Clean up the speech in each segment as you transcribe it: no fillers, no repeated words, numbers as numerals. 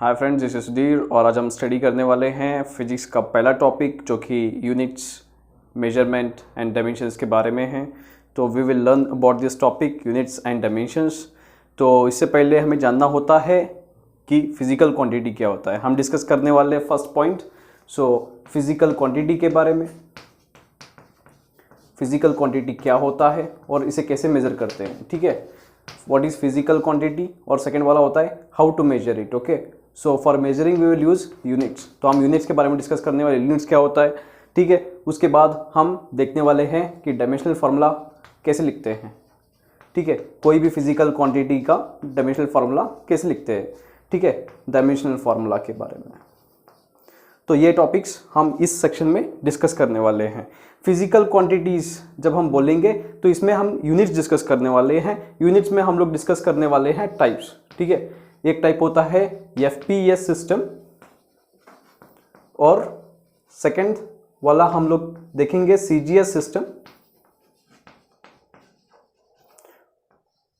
Hi friends, this is Sudhir और आज हम स्टडी करने वाले हैं फिजिक्स का पहला टॉपिक जो कि यूनिट्स, मेजरमेंट एंड डायमेंशंस के बारे में है। तो we will learn about this topic units and dimensions. तो इससे पहले हमें जानना होता है कि फिजिकल क्वांटिटी क्या होता है। हम डिस्कस करने वाले हैं first point, so physical quantity के बारे में। फिजिकल क्वांटिटी क्या होता है और इसे कैसे मेज़र करते हैं, ठीक है। व्हाट इज़ फिजिकल क्वांटिटी, और सेकेंड वाला होता है how to measure it. Okay, so for measuring we will use units. तो हम यूनिट्स के बारे में डिस्कस करने वाले, यूनिट्स क्या होता है, ठीक है। उसके बाद हम देखने वाले हैं कि डायमेंशनल फार्मूला कैसे लिखते हैं, ठीक है। कोई भी फिजिकल क्वांटिटी का डायमेंशनल फार्मूला कैसे लिखते हैं, ठीक है, डायमेंशनल फार्मूला के बारे में। तो ये टॉपिक्स हम इस सेक्शन में डिस्कस करने वाले हैं। फिजिकल क्वांटिटीज़ जब हम बोलेंगे तो इसमें हम यूनिट्स डिस्कस करने वाले हैं। यूनिट्स में हम लोग डिस्कस करने वाले हैं टाइप्स, ठीक है। एक टाइप होता है एफपीएस सिस्टम और सेकंड वाला हम लोग देखेंगे सीजीएस सिस्टम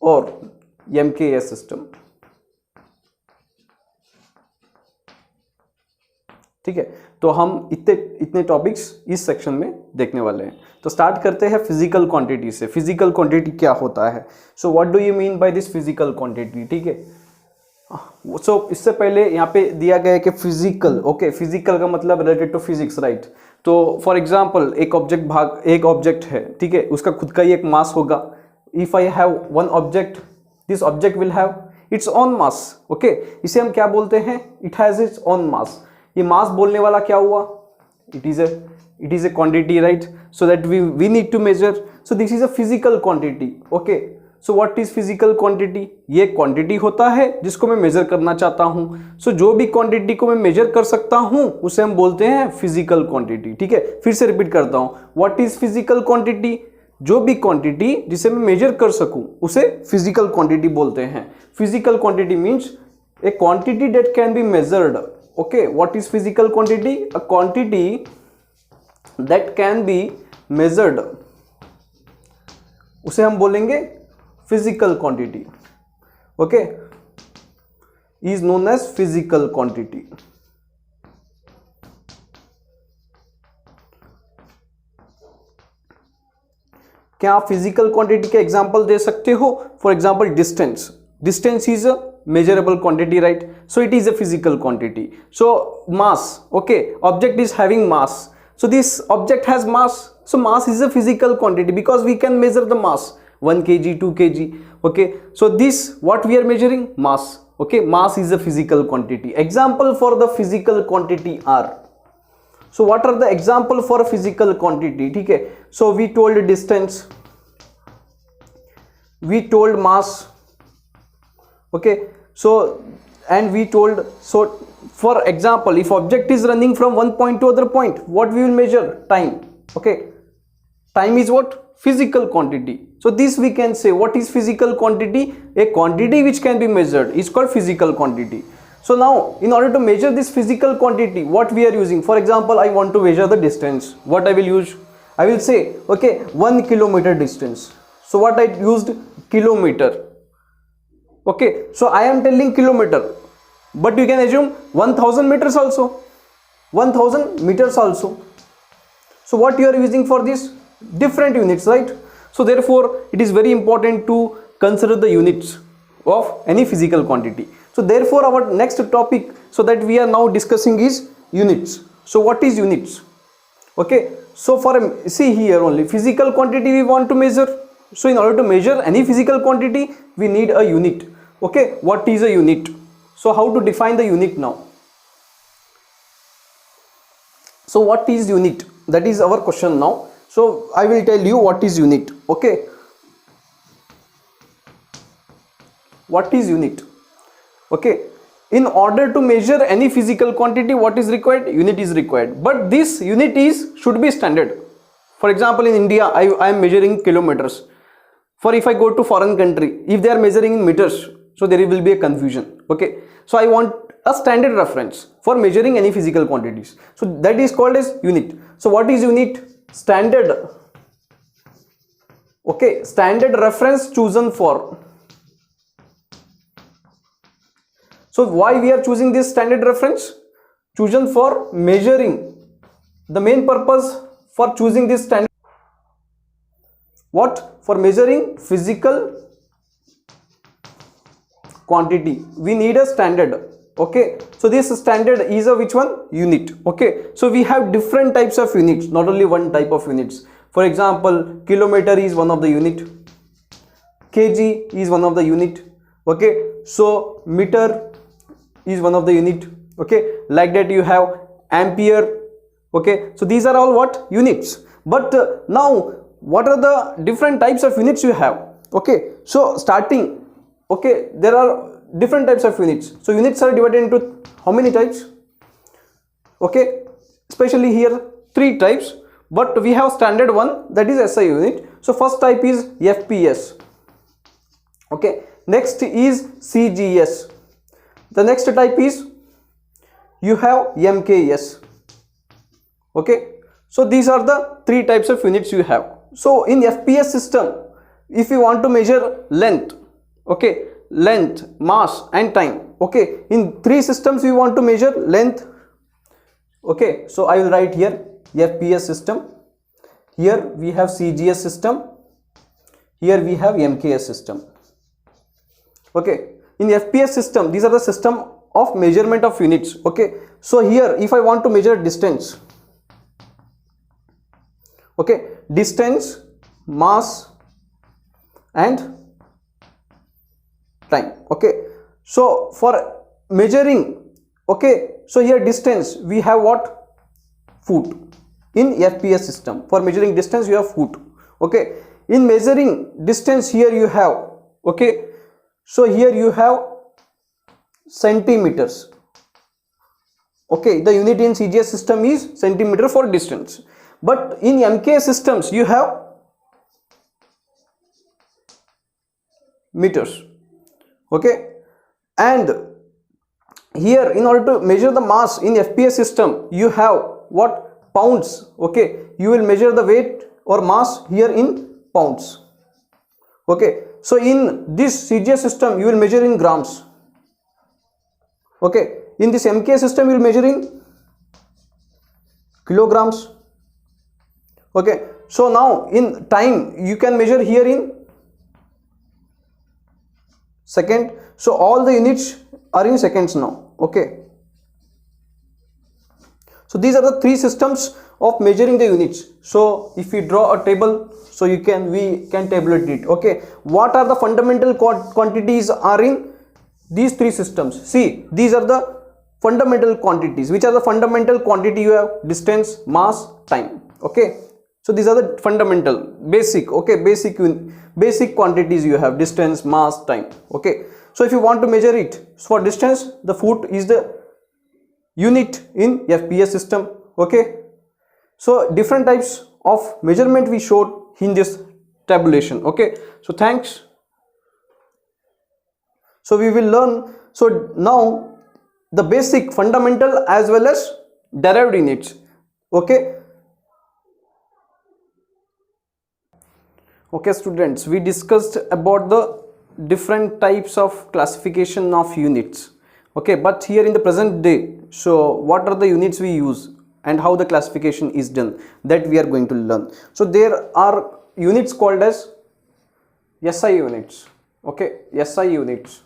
और एमकेएस सिस्टम, ठीक है। तो हम इतने टॉपिक्स इस सेक्शन में देखने वाले हैं। तो स्टार्ट करते हैं फिजिकल क्वांटिटी से। फिजिकल क्वांटिटी क्या होता है, so what do you mean by this physical quantity, ठीक है। सो इससे पहले यहाँ पे दिया गया है कि फिजिकल, ओके, फिजिकल का मतलब रिलेटेड टू फिजिक्स, राइट। तो फॉर एग्जांपल एक ऑब्जेक्ट है, ठीक है, उसका खुद का ही एक मास होगा। If I have one object, this object will have its own mass, okay. इसे हम क्या बोलते हैं, it has its own mass. ये मास बोलने वाला क्या हुआ, it is a quantity, right. So that we need to measure, so this is a physical quantity, okay. So what is physical quantity, ये क्वांटिटी होता है जिसको मैं मेजर करना चाहता हूं। सो जो भी क्वांटिटी को मैं मेजर कर सकता हूं उसे हम बोलते हैं फिजिकल क्वांटिटी, ठीक है। फिर से रिपीट करता हूं, व्हाट इज फिजिकल क्वांटिटी, जो भी क्वांटिटी जिसे मैं मेजर कर सकूं उसे फिजिकल क्वांटिटी बोलते हैं। Physical quantity means a quantity that can be measured, okay. What is physical quantity, a quantity that can be measured, उसे हम बोलेंगे physical quantity, okay, is known as physical quantity. क्या आप फिजिकल क्वांटिटी के example दे सकते हो, for example distance is a measurable quantity, right? So it is a physical quantity. So mass, okay, object is having mass, so this object has mass, so mass is a physical quantity because we can measure the mass, 1 kg, 2 kg, okay. So this what we are measuring, mass, okay. Mass is a physical quantity. Example for the physical quantity are, so what are the example for a physical quantity, ठीक है। So we told distance, we told mass, okay. So and we told, so for example if object is running from one point to other point, what we will measure, time, okay. Time is what, physical quantity. So this we can say, what is physical quantity, a quantity which can be measured is called physical quantity. So now in order to measure this physical quantity, what we are using, for example I want to measure the distance, what I will use, I will say, okay, 1 kilometer distance. So what I used, kilometer, okay. So I am telling kilometer, but you can assume 1000 meters also, 1000 meters also. So what you are using for this, different units, right. So therefore it is very important to consider the units of any physical quantity. So therefore our next topic, so that we are now discussing, is units. So what is units, okay. So for see here only physical quantity we want to measure. So in order to measure any physical quantity we need a unit, okay. What is a unit, so how to define the unit now. So what is unit, that is our question now. So I will tell you what is unit, okay. What is unit, okay. In order to measure any physical quantity, what is required, unit is required, but this unit should be standard. For example in India I am measuring kilometers. For if I go to foreign country, if they are measuring in meters, so there will be a confusion, okay. So I want a standard reference for measuring any physical quantities, so that is called as unit. So what is unit, standard, okay, standard reference chosen for So why we are choosing this standard reference? Chosen for measuring. The main purpose for choosing this standard, what? For measuring physical quantity we need a standard. Okay, so this standard is a which one? Unit. Okay, so we have different types of units, not only one type of units. For example, kilometer is one of the unit, kg is one of the unit. Okay, so meter is one of the unit. Okay, like that you have ampere. Okay, so these are all what? Units. But now what are the different types of units you have? Okay, so starting, okay, there are different types of units. So units are divided into how many types? Okay, especially here 3 types, but we have standard one, that is SI unit. So first type is FPS. Okay, next is CGS. The next type is you have MKS. Okay, so these are the 3 types of units you have. So in FPS system, if you want to measure length, okay, length, mass and time. Okay, in 3 systems we want to measure length. Okay, so I will write here FPS system, here we have CGS system, here we have MKS system. Okay, in FPS system, these are the system of measurement of units. Okay, so here if I want to measure distance, okay, distance, mass and time. Okay, so for measuring, okay, so here distance we have what? Foot. In FPS system, for measuring distance you have foot. Okay, in measuring distance here you have, okay, so here you have centimeters. Okay, the unit in CGS system is centimeter for distance, but in MK systems you have meters. Okay, and here in order to measure the mass in FPS system you have what? Pounds. Okay, you will measure the weight or mass here in pounds. Okay, so in this CGS system you will measure in grams. Okay, in this MK system you will measure in kilograms. Okay, so now in time you can measure here in second. So all the units are in seconds now. Okay, so these are the 3 systems of measuring the units. So if we draw a table, so we can tabulate it. Okay, what are the fundamental quantities are in these 3 systems? See, these are the fundamental quantities. Which are the fundamental quantity you have? Distance, mass, time. Okay, so these are the fundamental, basic. Okay, basic quantities you have: distance, mass, time. Okay, so if you want to measure it, for distance the foot is the unit in FPS system. Okay, so different types of measurement we showed in this tabulation. Okay, so thanks. So we will learn, so now the basic, fundamental as well as derived units. Okay, okay students, we discussed about the different types of classification of units. Okay, but here in the present day, so what are the units we use and how the classification is done, that we are going to learn. So there are units called as SI units. Okay, SI units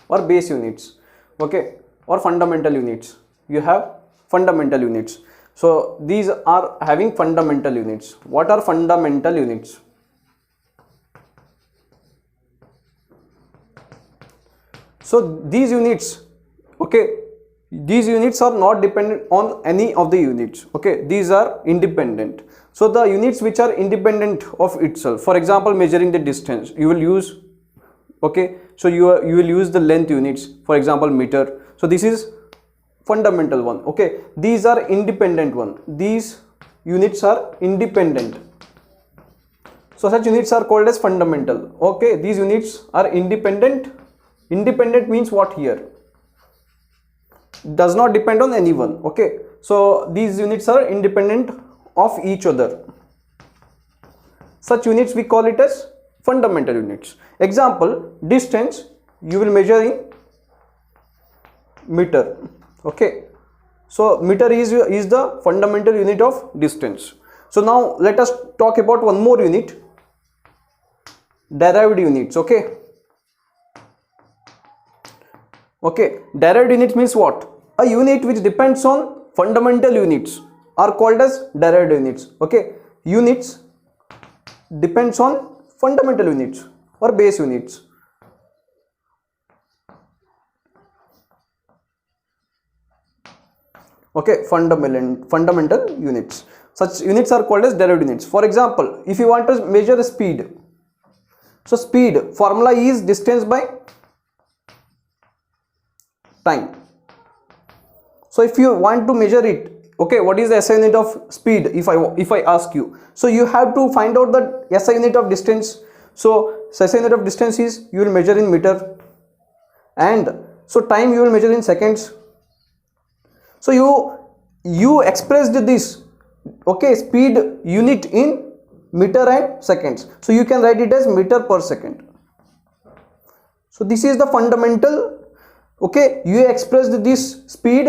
or base units. Okay, or fundamental units. You have fundamental units. So these are having fundamental units. What are fundamental units? So these units, okay, these units are not dependent on any of the units. Okay, these are independent. So the units which are independent of itself, for example, measuring the distance, you will use, okay, so you will use the length units, for example meter. So this is fundamental one. Okay, these are independent one. These units are independent, so such units are called as fundamental. Okay, these units are independent. Independent means what? Here does not depend on anyone. Okay, so these units are independent of each other. Such units we call it as fundamental units. Example, distance you will measure in meter. Okay, so meter is the fundamental unit of distance. So now let us talk about one more unit, derived units. Okay, derived units means what? A unit which depends on fundamental units are called as derived units. Okay, units depends on fundamental units or base units. Okay, fundamental units. Such units are called as derived units. For example, if you want to measure the speed, so speed formula is distance by time. So if you want to measure it, okay, what is the SI unit of speed? If I ask you, so you have to find out the SI unit of distance. So SI unit of distance is, you will measure in meter, and so time you will measure in seconds. So you expressed this, okay, speed unit in meter and seconds. So you can write it as meter per second. So this is the fundamental. Okay, you expressed this speed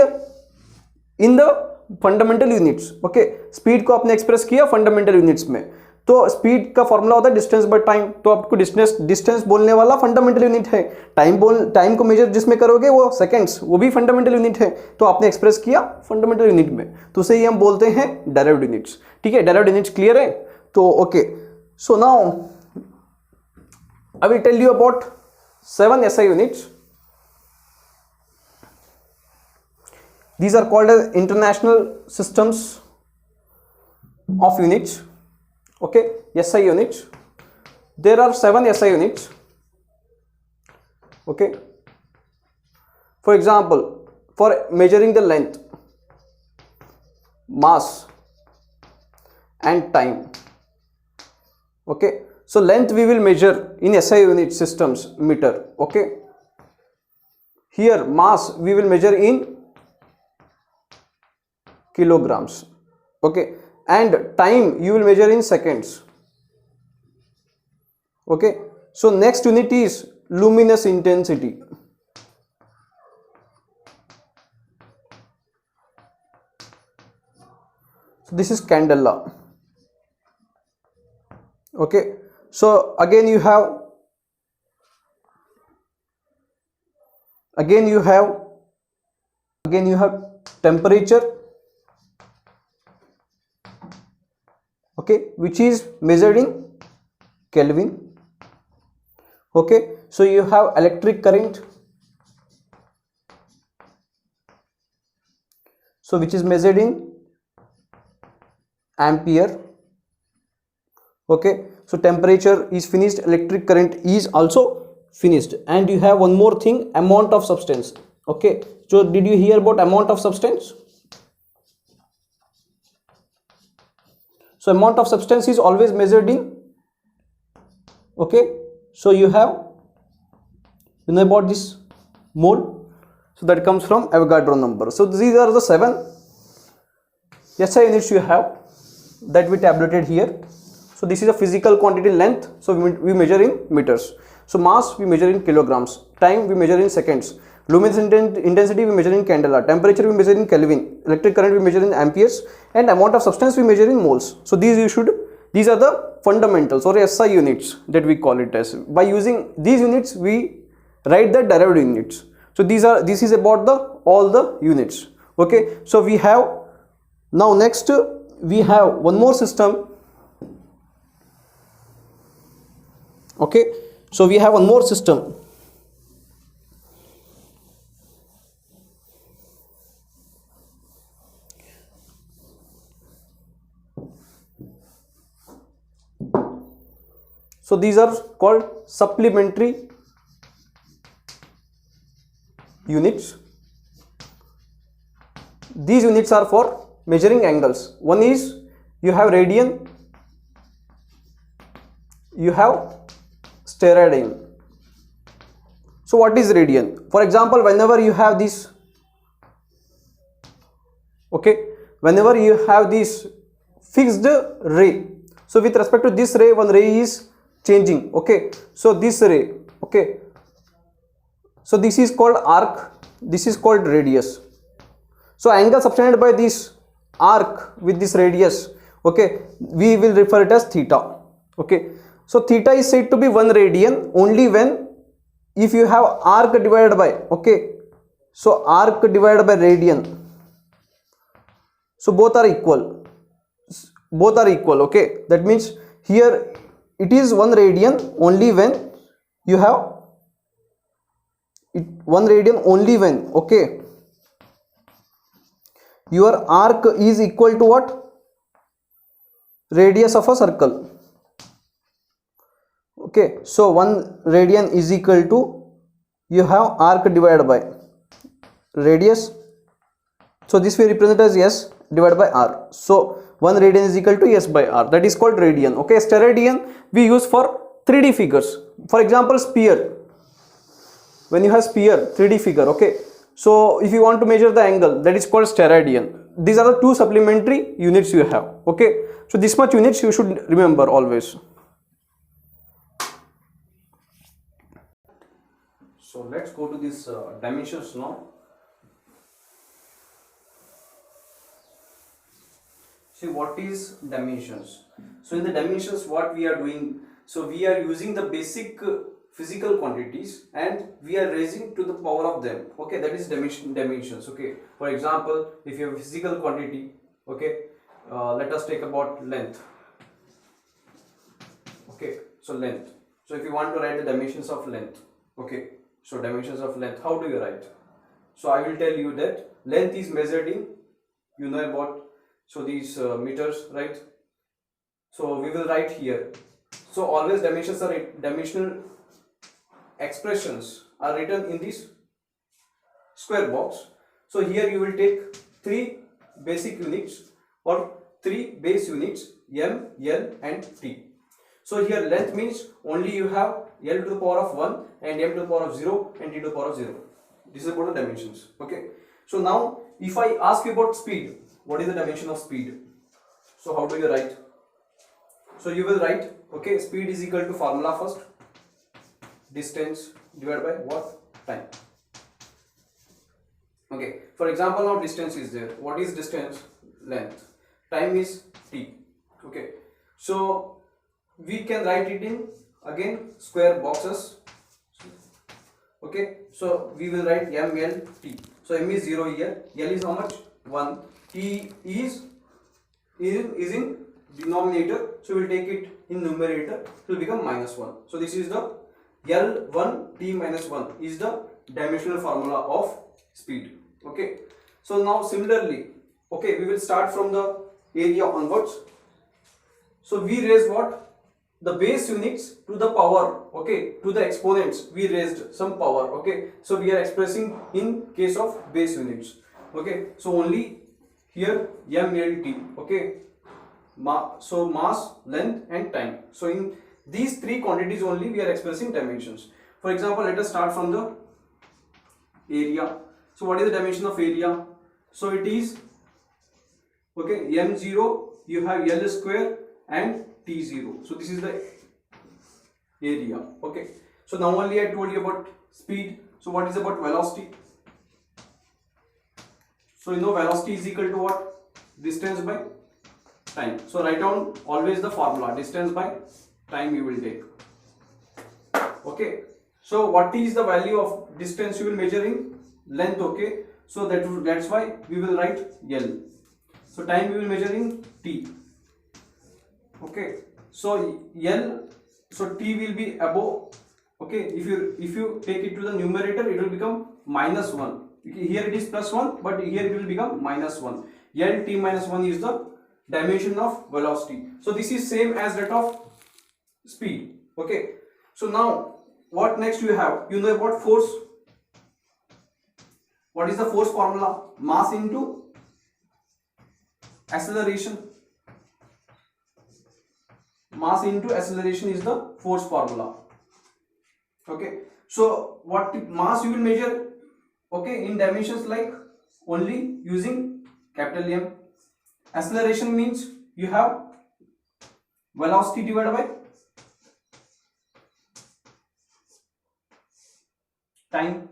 in the fundamental units. Okay, speed को आपने express किया fundamental units में, तो speed का formula होता है distance by time. तो आपको डिस्टेंस बोलने वाला फंडामेंटल यूनिट है. टाइम को मेजर जिसमें करोगे वो सेकंड्स, वो भी फंडामेंटल यूनिट है. तो आपने एक्सप्रेस किया फंडामेंटल यूनिट में, तो उसे ही हम बोलते हैं डेराइव्ड यूनिट्स. ठीक है, डेराइव्ड यूनिट्स क्लियर है. तो okay, so now I will tell you about 7 SI units. These are called as international systems of units. Okay, SI units. There are 7 SI units. Okay, for example, for measuring the length, mass and time. Okay, so length we will measure in SI unit systems, meter. Okay, here mass we will measure in kilograms. Okay, and time you will measure in seconds. Okay, so next unit is luminous intensity. So this is candela. Okay, so again you have temperature. Okay, which is measured in Kelvin. Okay, so you have electric current, so which is measured in ampere. Okay, so temperature is finished, electric current is also finished, and you have one more thing, amount of substance. Okay, so did you hear about amount of substance? So amount of substance is always measured in, okay, so you know about this mole, so that comes from Avogadro number. So these are the 7 SI units you have that we tabulated here. So this is a physical quantity, length, so we measure in meters. So mass we measure in kilograms, time we measure in seconds, luminous intensity we measure in candela, temperature we measure in Kelvin, electric current we measure in amperes, and amount of substance we measure in moles. So these are the fundamentals or SI units that we call it as. By using these units we write the derived units. So this is about all the units. Okay, so we have now next we have one more system. Okay, so we have one more system. So these are called supplementary units. These units are for measuring angles. One is you have radian, you have steradian. So what is radian? For example, whenever you have this, okay, whenever you have this fixed ray, so with respect to this ray, one ray is changing. Okay, so this ray, okay, So this is called arc, this is called radius. So angle subtended by this arc with this radius, okay, we will refer it as theta. Okay, so theta is said to be 1 radian only when if you have arc divided by, okay, so arc divided by radian, so both are equal, okay, that means here it is 1 radian only when you have it 1 radian only when, okay, your arc is equal to what? Radius of a circle. Okay, so 1 radian is equal to, you have arc divided by radius, so this we represent as S divided by R. So 1 radian is equal to S by R, that is called radian. Okay, steradian we use for 3D figures. For example, sphere, when you have sphere 3D figure, okay, so if you want to measure the angle, that is called steradian. These are the 2 supplementary units you have. Okay, so this much units you should remember always. So let's go to this dimensions now. See, what is dimensions? So in the dimensions, what we are doing, so we are using the basic physical quantities and we are raising to the power of them. Okay, that is dimensions. Okay, for example, if you have a physical quantity, okay, let us take about length. Okay, so length. So if you want to write the dimensions of length, okay, so dimensions of length, how do you write? So I will tell you that length is measured in, you know about, so these meters, right? So we will write here. So always dimensions are dimensional expressions are written in this square box. So here you will take 3 basic units or 3 base units, m, l and t. So here length means only you have l to the power of 1 and m to the power of 0 and t to the power of 0. This is about the dimensions. Okay, so now if I ask you about speed, what is the dimension of speed? So how do you write? So you will write, okay, speed is equal to formula first, distance divided by what? Time. Okay, for example, now distance is there. What is distance? Length. Time is t. Okay, so we can write it in again square boxes. Okay, so we will write m, l, t. So m is 0 here, l is how much? 1, t is in denominator, so we will take it in numerator, it will become -1. So this is the L1 t minus 1 is the dimensional formula of speed. Okay, so now similarly, okay, we will start from the area onwards. So we raise what? The base units to the power, okay, to the exponents we raised some power. Okay, so we are expressing in case of base units. Okay, so only here m, l, t. Okay, so mass, length and time. So in these 3 quantities only we are expressing dimensions. For example, let us start from the area. So what is the dimension of area? So it is, okay, m0, you have l square and t0. So this is the area. Okay, so now only I told you about speed. So what is about velocity? So you know velocity is equal to what? Distance by time. So write down always the formula, distance by time you will take. Okay, so what is the value of distance you will measure in? Length. Okay, so that's why we will write L. So time we will measure in t. Okay, so L, so t will be above. Okay, if you take it to the numerator, it will become -1. Here it is +1, but here it will become -1. L t minus 1 is the dimension of velocity. So this is same as that of speed. Okay, so now what next you have? You know about force. What is the force formula? Mass into acceleration. Mass into acceleration is the force formula. Okay, so what mass you will measure? Okay, in dimensions like only using capital M. Acceleration means you have velocity divided by time.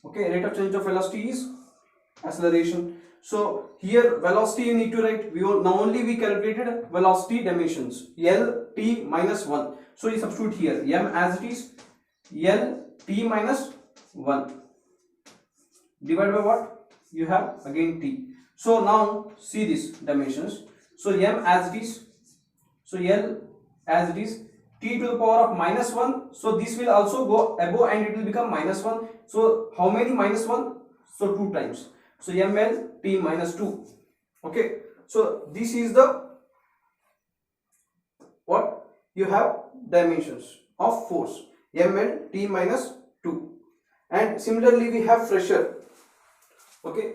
Okay, rate of change of velocity is acceleration. So here velocity you need to write. Now only we calculated velocity dimensions L t minus 1. So you substitute here m as it is L t minus 1 divided by what you have again t. So now see these dimensions. So m as it is, so L as it is t to the power of minus 1. So this will also go above and it will become minus 1. So how many minus 1? So 2 times. So ml t minus 2. Okay. So this is the what you have dimensions of force ml t minus 2. And similarly we have pressure. Okay.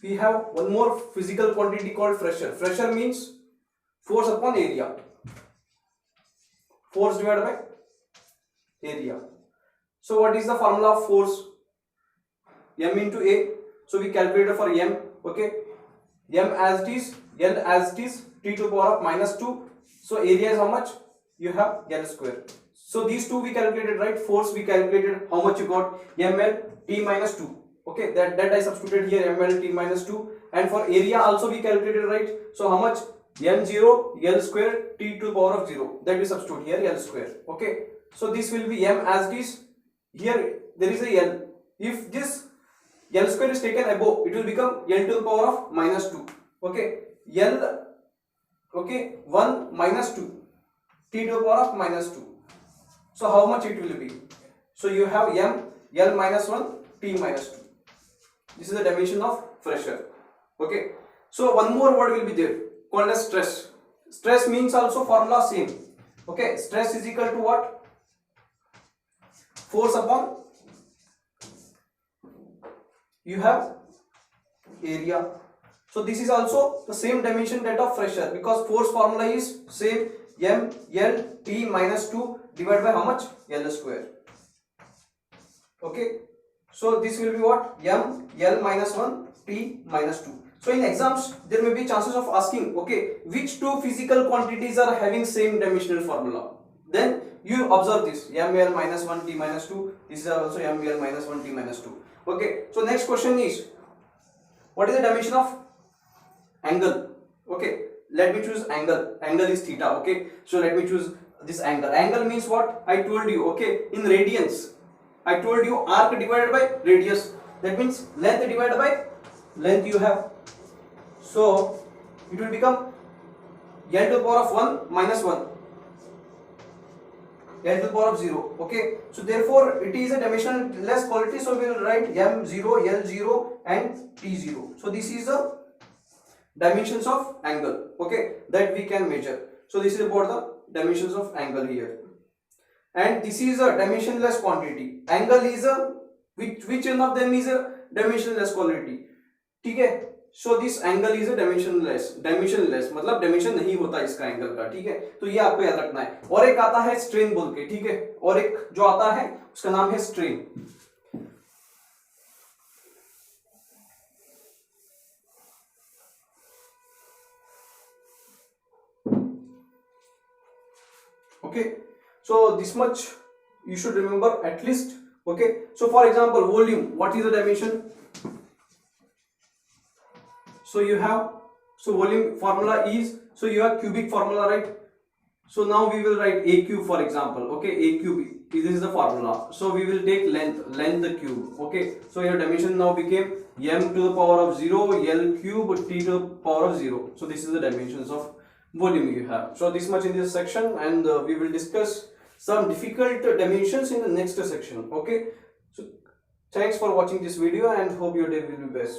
We have one more physical quantity called pressure. Pressure means force upon area. Force divided by area. So what is the formula of force? M into A. So we calculated for M. Okay. M as it is, L as it is, t to the power of minus 2. So area is how much? You have L square. So these two we calculated, right? Force we calculated. How much you got? ML t minus 2. Okay. That I substituted here ML t minus 2. And for area also we calculated, right? So how much? M0 L square t to the power of 0. That we substitute here L square. Okay. So this will be M as it is. Here there is a L. If this L square is taken above, it will become L to the power of minus 2. Okay. L, okay, 1 minus 2. T to the power of minus 2. So how much it will be? So you have M, L minus 1, T minus 2. This is the dimension of pressure. Okay. So one more word will be there called as stress. Stress means also formula same. Okay. Stress is equal to what? Force upon you have area. So this is also the same dimension that of pressure, because force formula is same m L t minus 2 divided by how much? L square. Okay. So this will be what? M L minus 1 t minus 2. So in exams there may be chances of asking, okay, which two physical quantities are having same dimensional formula? Then you observe this m L minus 1 t minus 2. This is also m L minus 1 t minus 2. Okay. So next question is, what is the dimension of angle? Okay. Let me choose angle. Angle is theta. Okay. So let me choose this angle. Angle means what? I told you. Okay. In radians. I told you arc divided by radius. That means length divided by length you have. So it will become L to the power of 1 minus 1. L to the power of 0. Okay. So therefore it is a dimensionless quantity. So we will write M0, L0 and T0. So this is the dimensions of angle. Okay. That we can measure. So this is about the dimensions of angle here. And this is a dimensionless quantity. Angle is a which one of them is a dimensionless quantity? ठीक है. So this angle is a dimensionless मतलब dimension नहीं होता इसका angle का. ठीक है. तो ये आपको याद रखना है. और एक आता है strain बोल के. ठीक है. और एक जो आता है उसका नाम है strain. Okay. So this much you should remember at least. Okay. So for example, volume. What is the dimension? So you have, so volume formula is, so you have cubic formula, right? So now we will write a cube for example. Okay. A cube. This is the formula. So we will take length the cube. Okay. So your dimension now became m to the power of 0, L cube, t to the power of 0. So this is the dimensions of volume you have. So this much in this section, and we will discuss some difficult dimensions in the next section. Okay. So thanks for watching this video and hope your day will be best.